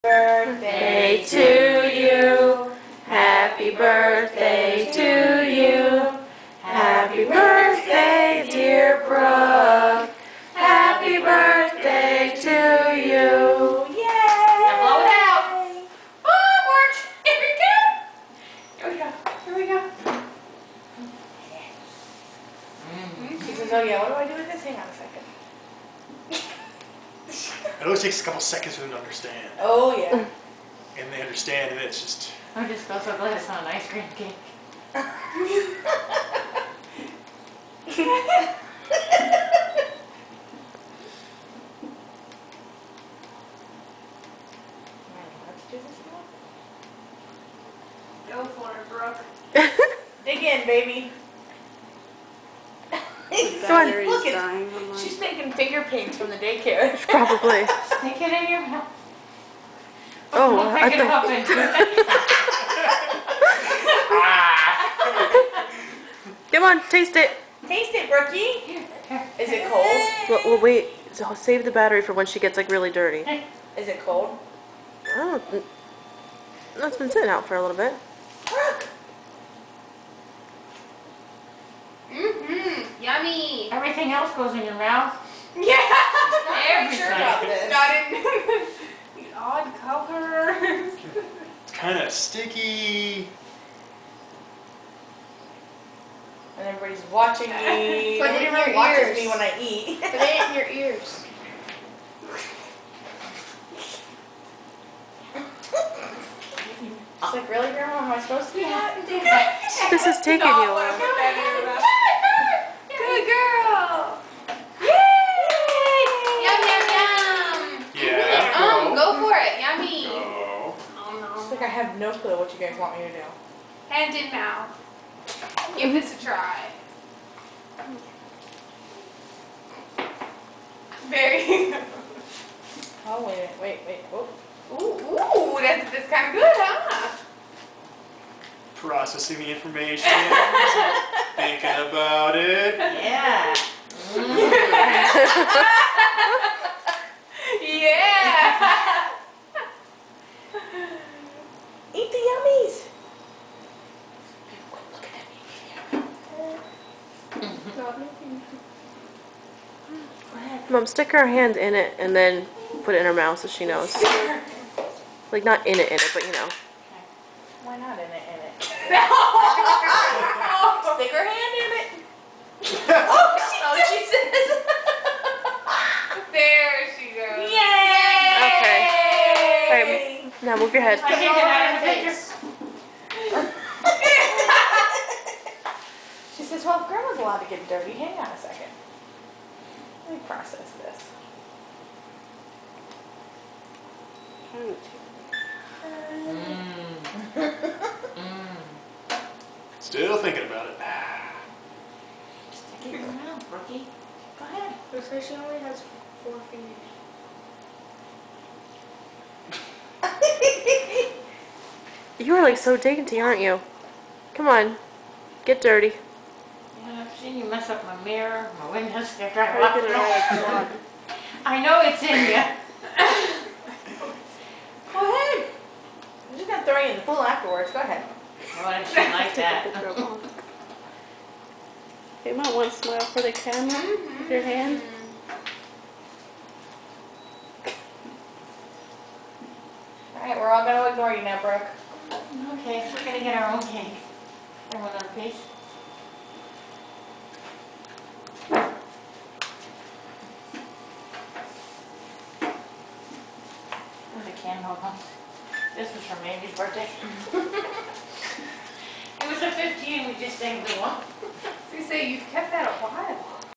Birthday to you. Happy birthday to you. Happy birthday, dear Brooke. Happy birthday to you. Yay! Now blow it out. Oh, March. Here we go. Here we go. Here we go. She says, oh yeah, what do I do with this? Hang on a second. It always takes a couple seconds for them to understand. Oh yeah. And they understand, and it's just... I just feel so glad it's not an ice cream cake. Let's do this now. Go for it, Brooke. Dig in, baby. Come on. Look, she's making finger paints from the daycare. Probably. Stick it in your mouth. Oh, Don't pick it up and do it. Come on, taste it. Taste it, Brookie. Is it cold? We'll wait. So save the battery for when she gets like really dirty. Is it cold? Oh, no, it's been sitting out for a little bit. Brooke. Yummy. Everything else goes in your mouth. Yeah. Everything. Sure about this. Got it. The odd colors. It's kind of sticky. And everybody's watching me. Put it in Nobody your watches ears. me when I eat. Put it in your ears. She's like, really, Grandma? Am I supposed to do that? This is taking you a while. Good girl. Yum, yum, yum. Yeah, Go for it. Yummy. Go. It's like I have no clue what you guys want me to do. Hand in mouth. Give this a try. Very. Oh, wait. Oh. Ooh, that's kind of good, huh? Processing the information. Thinking about it. Yeah. Yeah. Eat the yummies. Mom, stick her hand in it and then put it in her mouth so she knows. Like not in it, but you know. Why not in it? Oh, Stick her hand in it. she says. There she goes. Yay! Okay. All right, now move your head. I can't get out of the picture. She says, well, if Grandma's allowed to get dirty, hang on a second. Let me process this. Still thinking about it. Stick it in your mouth, Brookie. Go ahead. Looks like she only has 4 fingers. You are like so dainty, aren't you? Come on, get dirty. Yeah, I've seen you mess up my mirror, my window sticker. I know it's in you. Go ahead. I'm just going to throw you in the pool afterwards. Go ahead. Oh, I shouldn't like that. Hey, Mom, one smile for the camera with your hand. Alright, we're all going to ignore you now, Brooke. Okay, we're gonna get our own cake. Everyone on a piece. There's a can hold. This was for Mandy's birthday. It was a 15, we just saved the one. So you say you've kept that a while.